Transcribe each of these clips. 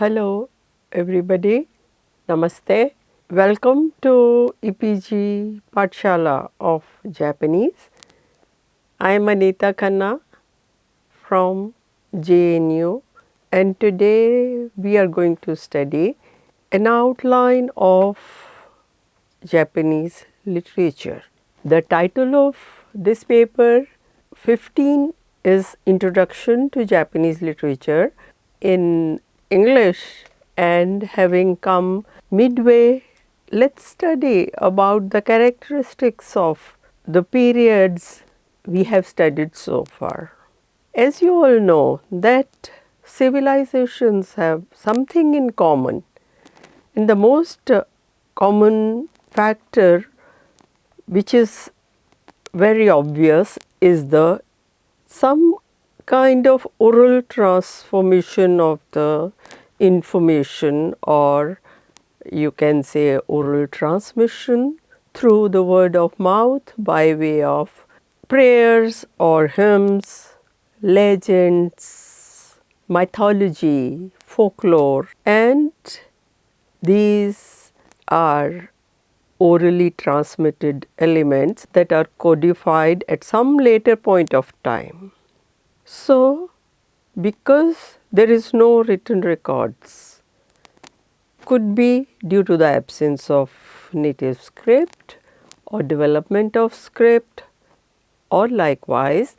Hello everybody, Namaste. Welcome to EPG Pathshala of Japanese. I am Anita Khanna from JNU and today we are going to study an outline of Japanese literature. The title of this paper 15 is Introduction to Japanese Literature in English, and having come midway, let's study about the characteristics of the periods we have studied so far. As you all know that civilizations have something in common, and the most common factor which is very obvious is the some kind of oral transformation of the information, or you can say oral transmission through the word of mouth by way of prayers or hymns, legends, mythology, folklore, and these are orally transmitted elements that are codified at some later point of time. So, because there is no written records, could be due to the absence of native script or development of script, or likewise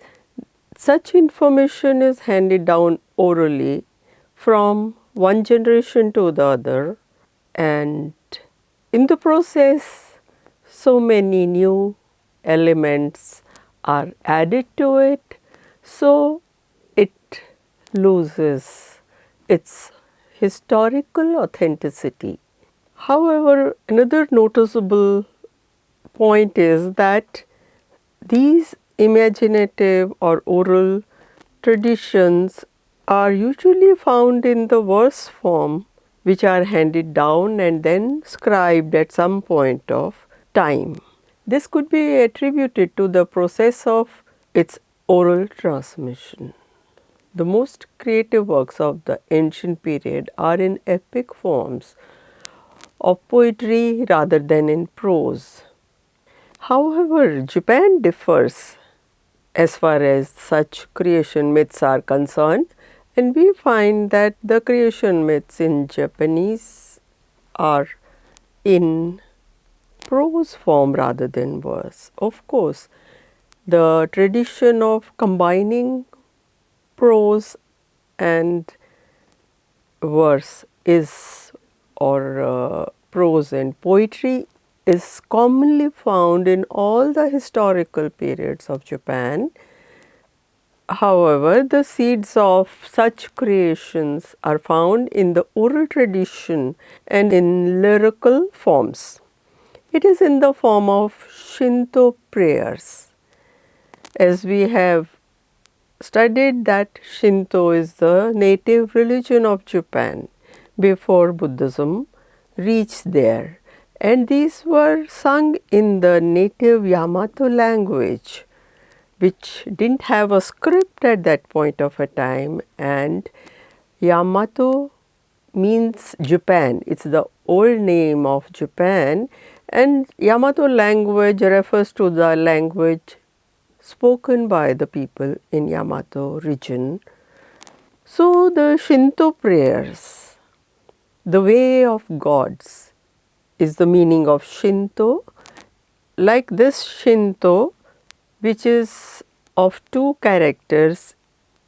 such information is handed down orally from one generation to the other, and in the process so many new elements are added to it, so it loses its historical authenticity. However, another noticeable point is that these imaginative or oral traditions are usually found in the verse form, which are handed down and then scribed at some point of time. This could be attributed to the process of its oral transmission. The most creative works of the ancient period are in epic forms of poetry rather than in prose. However, Japan differs as far as such creation myths are concerned, and we find that the creation myths in Japanese are in prose form rather than verse. Of course, the tradition of combining prose and verse is, or prose and poetry is commonly found in all the historical periods of Japan. However, the seeds of such creations are found in the oral tradition and in lyrical forms. It is in the form of Shinto prayers. As we have studied that Shinto is the native religion of Japan before Buddhism reached there, and these were sung in the native Yamato language, which did not have a script at that point of a time, and Yamato means Japan. It is the old name of Japan, and Yamato language refers to the language spoken by the people in Yamato region. So, the Shinto prayers, the way of gods, is the meaning of Shinto. Like this Shinto, which is of two characters,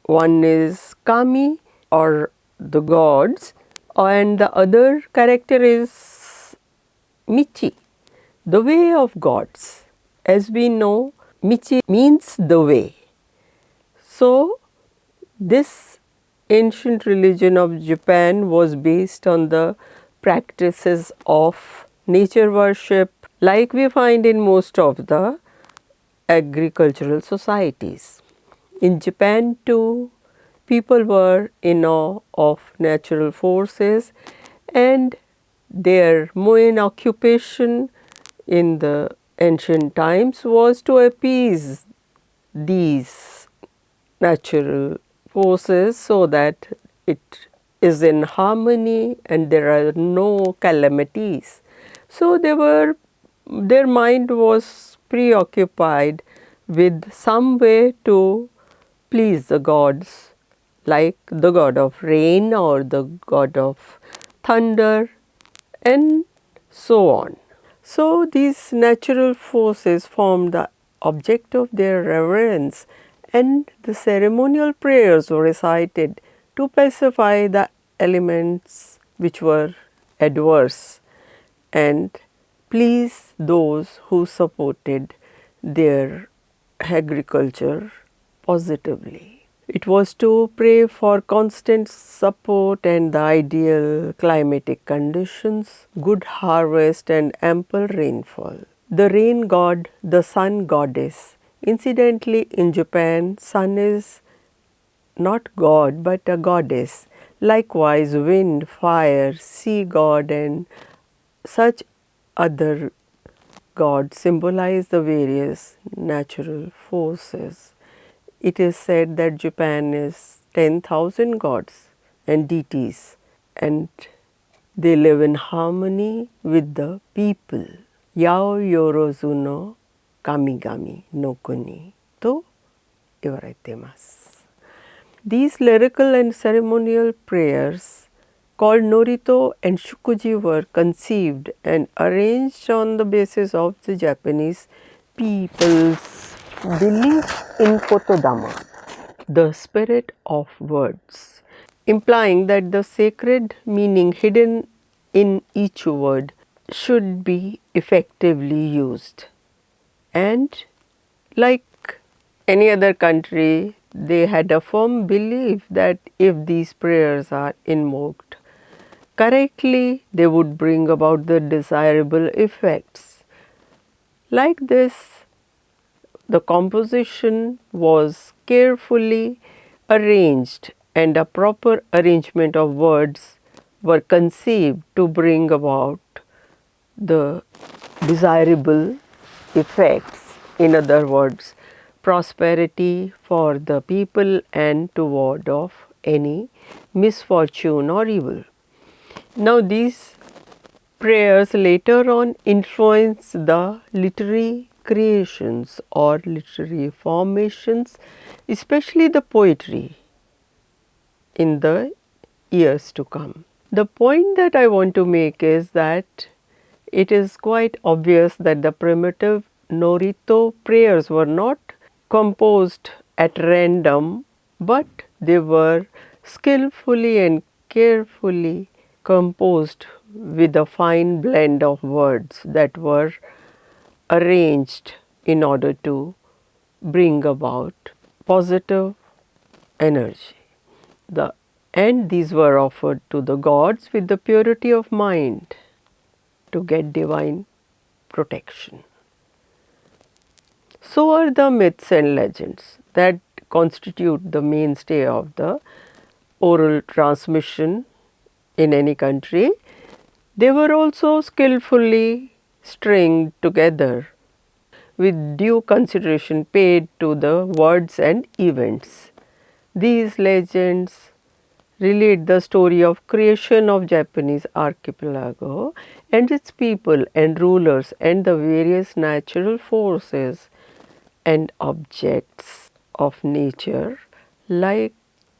one is kami or the gods, and the other character is michi, the way of gods. As we know, michi means the way. So, this ancient religion of Japan was based on the practices of nature worship, like we find in most of the agricultural societies. In Japan too, people were in awe of natural forces, and their main occupation in the ancient times was to appease these natural forces so that it is in harmony and there are no calamities. So their mind was preoccupied with some way to please the gods, like the god of rain or the god of thunder and so on. So these natural forces formed the object of their reverence, and the ceremonial prayers were recited to pacify the elements which were adverse and please those who supported their agriculture positively. It was to pray for constant support and the ideal climatic conditions, good harvest and ample rainfall. The rain god, the sun goddess. Incidentally, in Japan, sun is not god but a goddess. Likewise, wind, fire, sea god and such other gods symbolize the various natural forces. It is said that Japan is 10,000 gods and deities and they live in harmony with the people. Yao yorozu no kamigami no kuni to iwaretemasu. These lyrical and ceremonial prayers called Norito and Shukuji were conceived and arranged on the basis of the Japanese people's belief in Dhamma, the spirit of words, implying that the sacred meaning hidden in each word should be effectively used. And like any other country, they had a firm belief that if these prayers are invoked correctly, they would bring about the desirable effects. Like this, the composition was carefully arranged and a proper arrangement of words were conceived to bring about the desirable effects. In other words, prosperity for the people and to ward off any misfortune or evil. Now these prayers later on influence the literary creations or literary formations, especially the poetry in the years to come. The point that I want to make is that it is quite obvious that the primitive Norito prayers were not composed at random, but they were skillfully and carefully composed with a fine blend of words that were arranged in order to bring about positive energy. And these were offered to the gods with the purity of mind to get divine protection. So are the myths and legends that constitute the mainstay of the oral transmission in any country. They were also skillfully stringed together with due consideration paid to the words and events. These legends relate the story of creation of Japanese archipelago and its people and rulers and the various natural forces and objects of nature like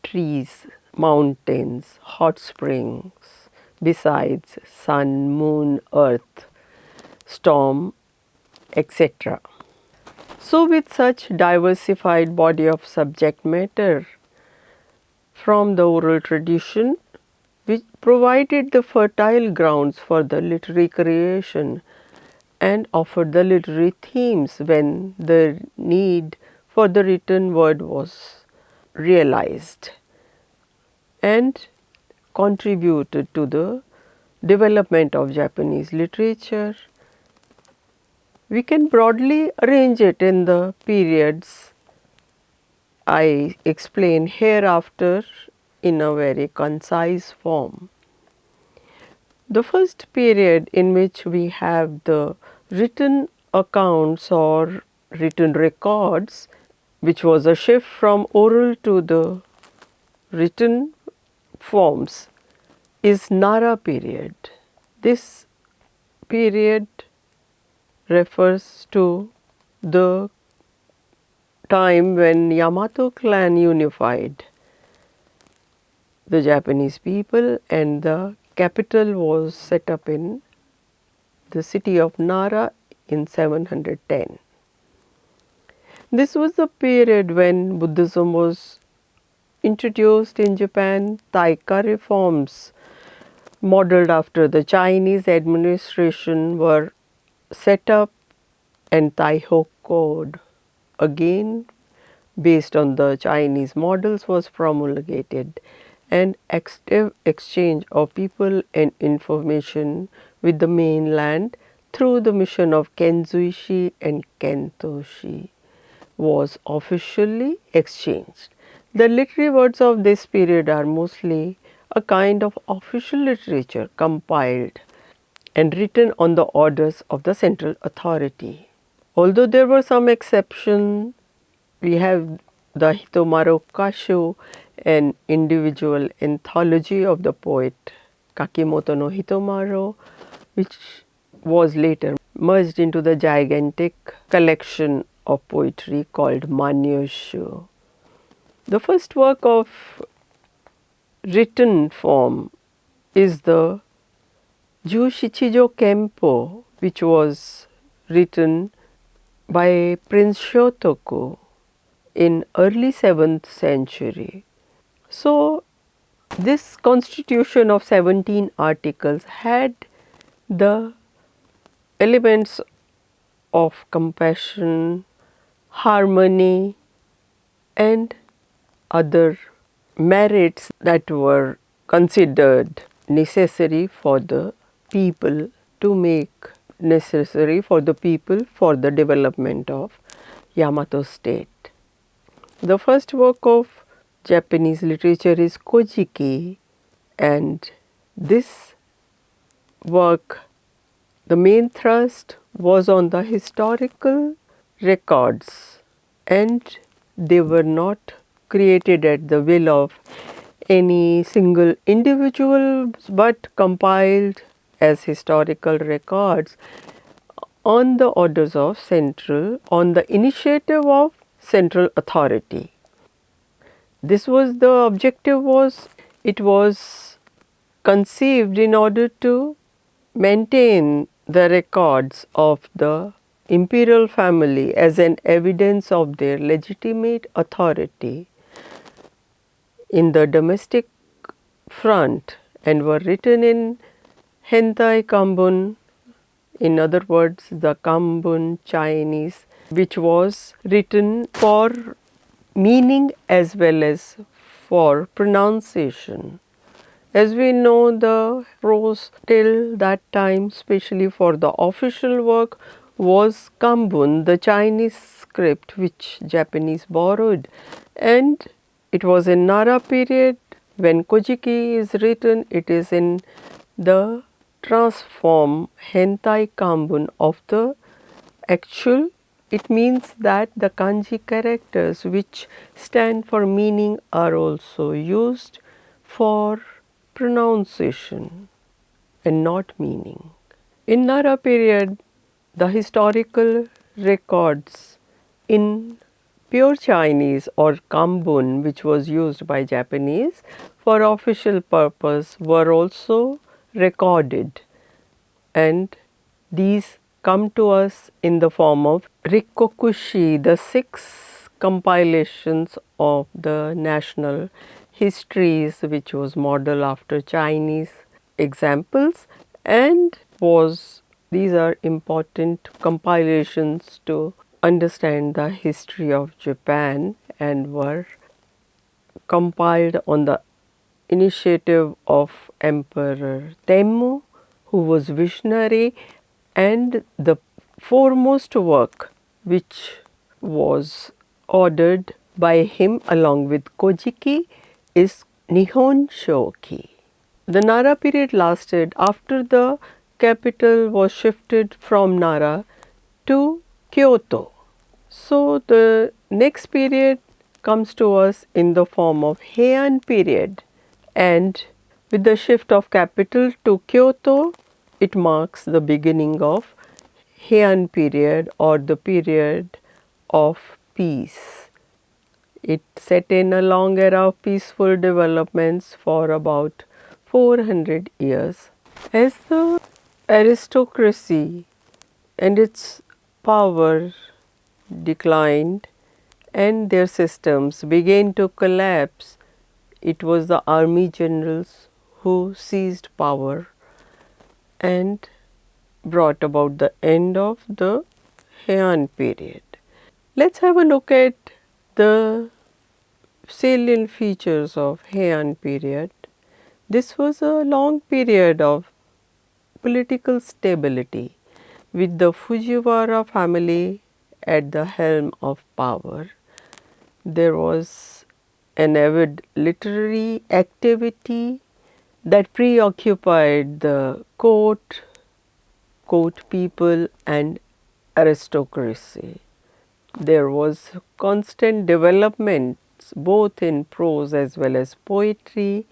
trees, mountains, hot springs, besides sun, moon, earth, storm, etc. So with such diversified body of subject matter from the oral tradition, which provided the fertile grounds for the literary creation and offered the literary themes when the need for the written word was realized and contributed to the development of Japanese literature. We can broadly arrange it in the periods I explain hereafter in a very concise form. The first period in which we have the written accounts or written records, which was a shift from oral to the written forms, is Nara period. This period refers to the time when Yamato clan unified the Japanese people, and the capital was set up in the city of Nara in 710. This was the period when Buddhism was introduced in Japan. Taika reforms modeled after the Chinese administration were set up, and Taiho Code, again based on the Chinese models, was promulgated, and active exchange of people and information with the mainland through the mission of Kenzuishi and Kentoshi was officially exchanged. The literary words of this period are mostly a kind of official literature compiled and written on the orders of the central authority. Although there were some exceptions, we have the Hitomaro Kasho, an individual anthology of the poet Kakimoto no Hitomaro, which was later merged into the gigantic collection of poetry called Manyoshu. The first work of written form is the Jushichijo Kempo, which was written by Prince Shotoku in early 7th century. So, this constitution of 17 articles had the elements of compassion, harmony, and other merits that were considered necessary for the people to make necessary for the people for the development of Yamato state. The first work of Japanese literature is Kojiki, and this work, the main thrust was on the historical records, and they were not created at the will of any single individual, but compiled as historical records on the orders of central, on the initiative of central authority. This was the objective was, it was conceived in order to maintain the records of the imperial family as an evidence of their legitimate authority in the domestic front, and were written in Hentai Kanbun, in other words the Kanbun Chinese, which was written for meaning as well as for pronunciation. As we know, the prose till that time, especially for the official work, was Kanbun, the Chinese script which Japanese borrowed, and it was in Nara period. When Kojiki is written, it is in the transform Hentai Kanbun of the actual. It means that the kanji characters which stand for meaning are also used for pronunciation and not meaning. In Nara period, the historical records in pure Chinese or Kanbun, which was used by Japanese for official purpose, were also recorded, and these come to us in the form of Rikkokushi, the 6 compilations of the national histories, which was modeled after Chinese examples, and these are important compilations to understand the history of Japan, and were compiled on the initiative of Emperor Temmu, who was visionary, and the foremost work which was ordered by him along with Kojiki is Nihon Shoki. The Nara period lasted after the capital was shifted from Nara to Kyoto. So, the next period comes to us in the form of Heian period, and With the shift of capital to Kyoto, it marks the beginning of Heian period or the period of peace. It set in a long era of peaceful developments for about 400 years. As the aristocracy and its power declined and their systems began to collapse, it was the army generals who seized power and brought about the end of the Heian period. Let's have a look at the salient features of Heian period. This was a long period of political stability with the Fujiwara family at the helm of power. There was an avid literary activity that preoccupied the court people and aristocracy. There was constant developments both in prose as well as poetry.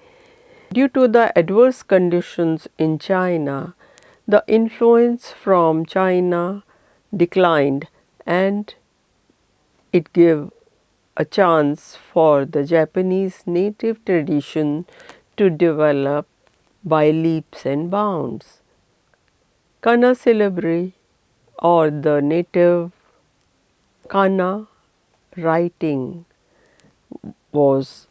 Due to the adverse conditions in China, the influence from China declined and it gave a chance for the Japanese native tradition to develop by leaps and bounds. Kana syllabary or the native kana writing was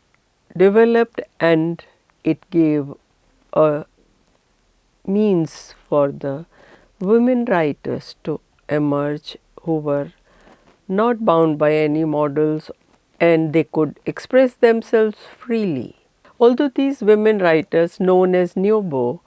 developed and it gave a means for the women writers to emerge who were not bound by any models and they could express themselves freely. Although these women writers, known as Nyobo,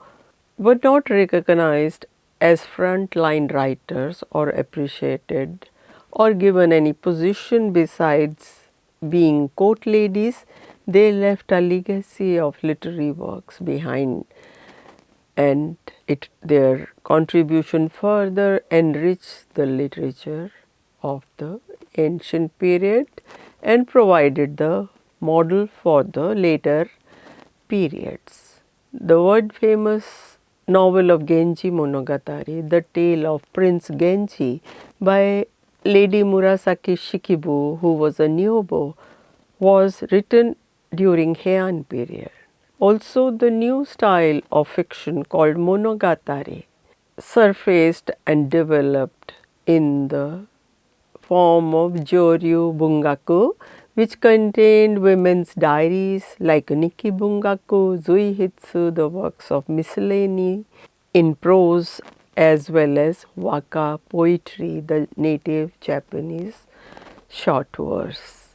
were not recognized as front-line writers or appreciated or given any position besides being court ladies, they left a legacy of literary works behind and their contribution further enriched the literature of the ancient period and provided the model for the later periods. The world famous novel of Genji Monogatari, The Tale of Prince Genji by Lady Murasaki Shikibu, who was a Nyobo, was written during Heian period. Also, the new style of fiction called Monogatari surfaced and developed in the form of Joryu Bungaku, which contained women's diaries like Nikki Bungaku, Zuihitsu, the works of miscellany in prose as well as waka poetry, the native Japanese short verse.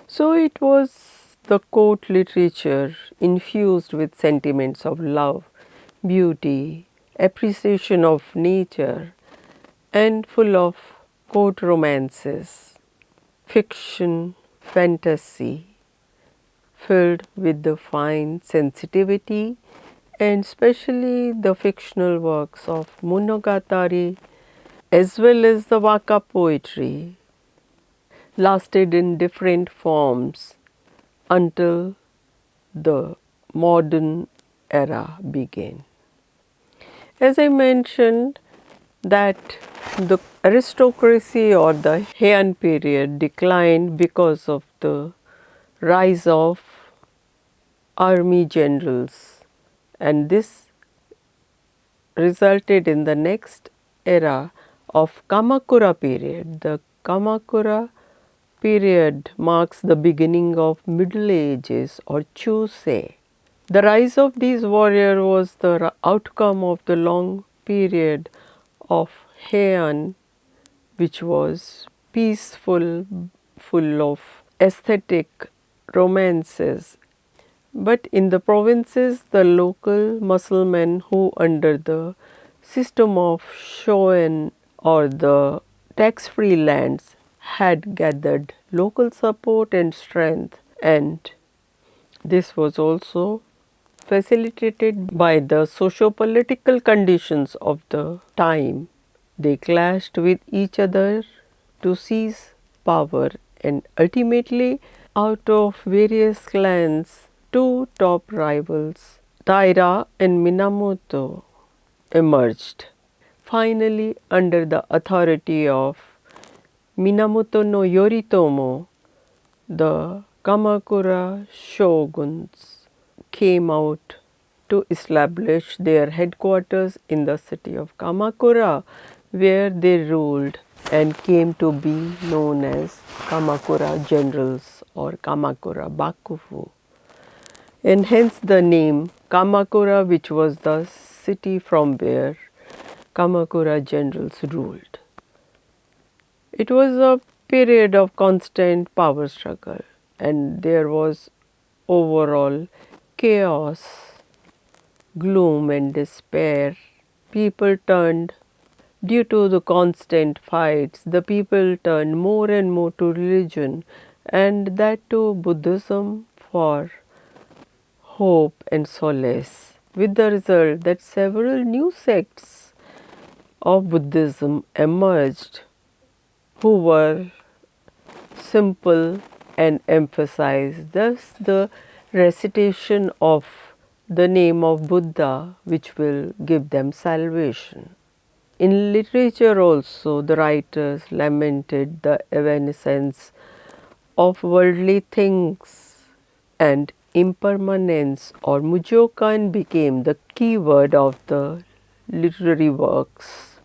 So, it was the court literature infused with sentiments of love, beauty, appreciation of nature and full of court romances, fiction, fantasy, filled with the fine sensitivity and especially the fictional works of Monogatari as well as the waka poetry lasted in different forms until the modern era began. As I mentioned that the aristocracy or the Heian period declined because of the rise of army generals and this resulted in the next era of Kamakura period. The Kamakura period marks the beginning of Middle Ages or Chusei. The rise of these warriors was the outcome of the long period of Heian, which was peaceful, full of aesthetic romances. But in the provinces, the local Mussulmen who under the system of Shoen or the tax-free lands had gathered local support and strength, and this was also facilitated by the socio-political conditions of the time. They clashed with each other to seize power and ultimately out of various clans two top rivals, Taira and Minamoto, emerged. Finally, under the authority of Minamoto no Yoritomo, the Kamakura shoguns came out to establish their headquarters in the city of Kamakura, where they ruled and came to be known as Kamakura generals or Kamakura Bakufu. And hence the name Kamakura, which was the city from where Kamakura generals ruled. It was a period of constant power struggle, and there was overall chaos, gloom and despair. People turned, due to the constant fights, the people turned more and more to religion, and that to Buddhism for hope and solace, with the result that several new sects of Buddhism emerged who were simple and emphasized thus the recitation of the name of Buddha, which will give them salvation. In literature also, the writers lamented the evanescence of worldly things, and impermanence or mujokan became the key word of the literary works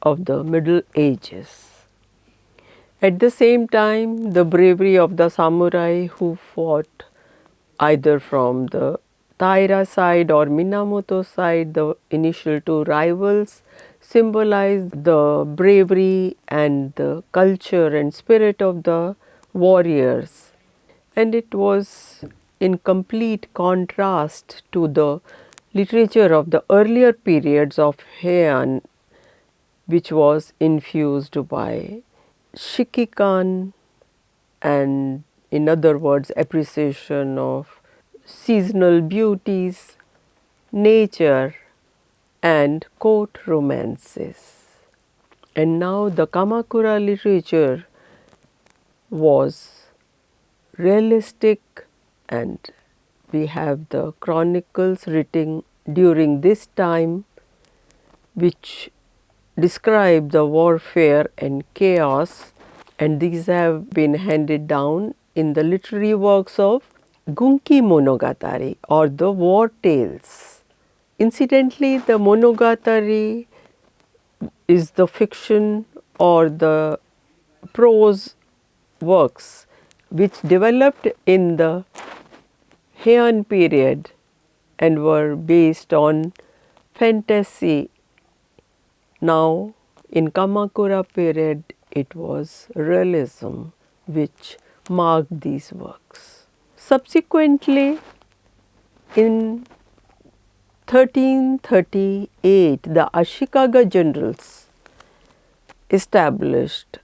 of the Middle Ages. At the same time, the bravery of the samurai who fought either from the Taira side or Minamoto side, the initial two rivals, symbolized the bravery and the culture and spirit of the warriors. And it was in complete contrast to the literature of the earlier periods of Heian, which was infused by Shikikan, and in other words appreciation of seasonal beauties, nature and court romances. And now the Kamakura literature was realistic, and we have the chronicles written during this time which describe the warfare and chaos, and these have been handed down in the literary works of Gunki Monogatari or the war tales. Incidentally, the Monogatari is the fiction or the prose works which developed in the Heian period and were based on fantasy. Now, in Kamakura period, it was realism which marked these works. Subsequently, in 1338, the Ashikaga generals established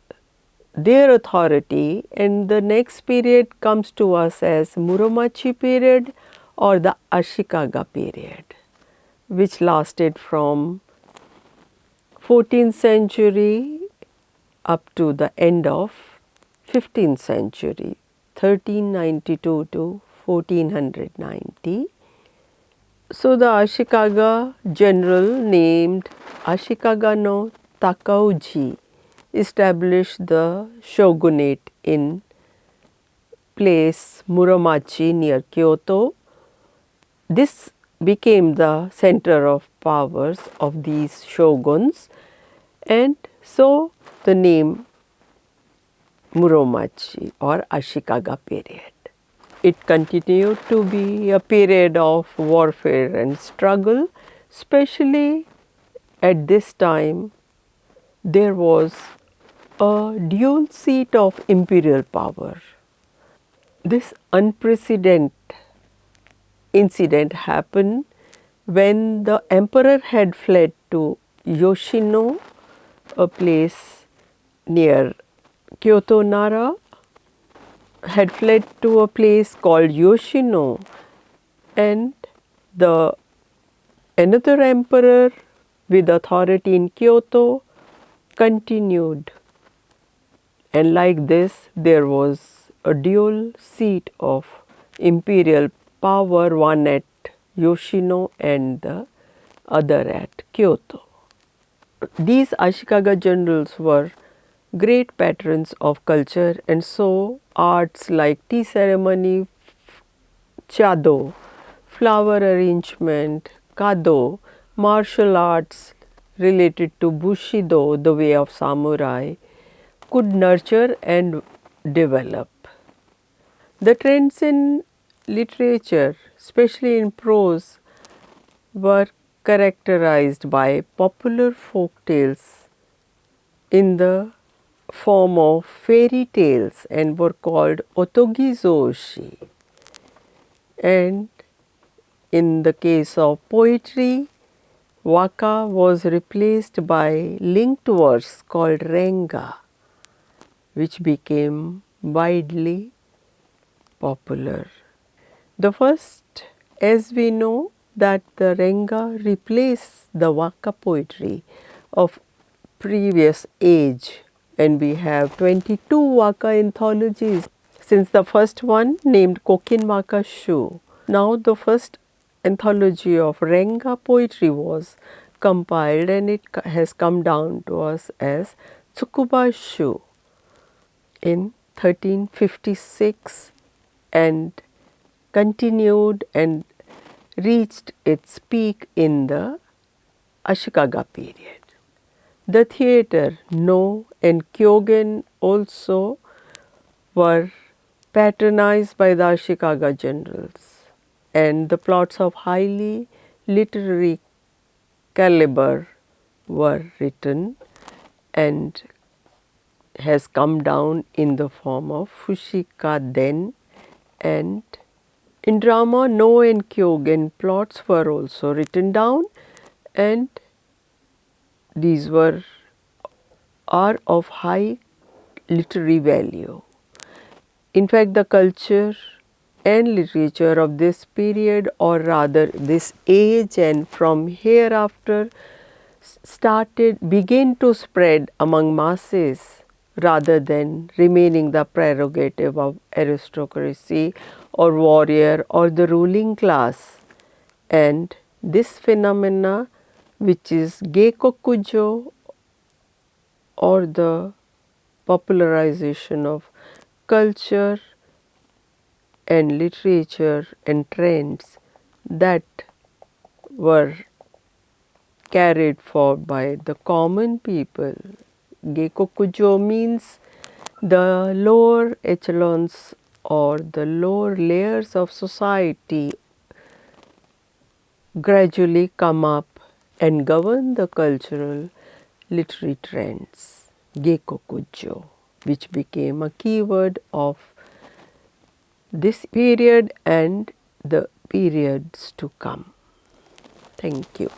their authority, and the next period comes to us as Muromachi period or the Ashikaga period, which lasted from 14th century up to the end of 15th century, 1392 to 1490. So, the Ashikaga general named Ashikaga no Takauji established the shogunate in place Muromachi near Kyoto. This became the center of powers of these shoguns, and so the name Muromachi or Ashikaga period. It continued to be a period of warfare and struggle, especially at this time there was a dual seat of imperial power. This unprecedented incident happened when the emperor had fled to Yoshino, a place near Kyoto, Nara, had fled to a place called Yoshino, and the another emperor with authority in Kyoto continued, and like this there was a dual seat of imperial power, one at Yoshino and the other at Kyoto. These Ashikaga generals were great patrons of culture, and so arts like tea ceremony, chado, flower arrangement, kado, martial arts related to bushido, the way of samurai, could nurture and develop. The trends in literature, especially in prose, were characterized by popular folk tales in the form of fairy tales and were called otogizoshi. And in the case of poetry, waka was replaced by linked verse called renga, which became widely popular. The first, as we know, that the renga replaced the waka poetry of previous age, and we have 22 waka anthologies since the first one named Kokin Waka Shu. Now the first anthology of renga poetry was compiled, and it has come down to us as Tsukuba Shu in 1356 and continued and reached its peak in the Ashikaga period. The theatre, No and Kyogen also were patronized by the Ashikaga generals, and the plots of highly literary caliber were written and has come down in the form of Fushika Den, and in drama No and Kyogen plots were also written down, and these are of high literary value. In fact, the culture and literature of this period, or rather this age and from hereafter, began to spread among masses rather than remaining the prerogative of aristocracy or warrior or the ruling class. And this phenomena, which is Gekokujo, or the popularization of culture and literature and trends that were carried forward by the common people. Gekokujo means the lower echelons or the lower layers of society gradually come up and govern the cultural literary trends. Gekokujo, which became a keyword of this period and the periods to come. Thank you.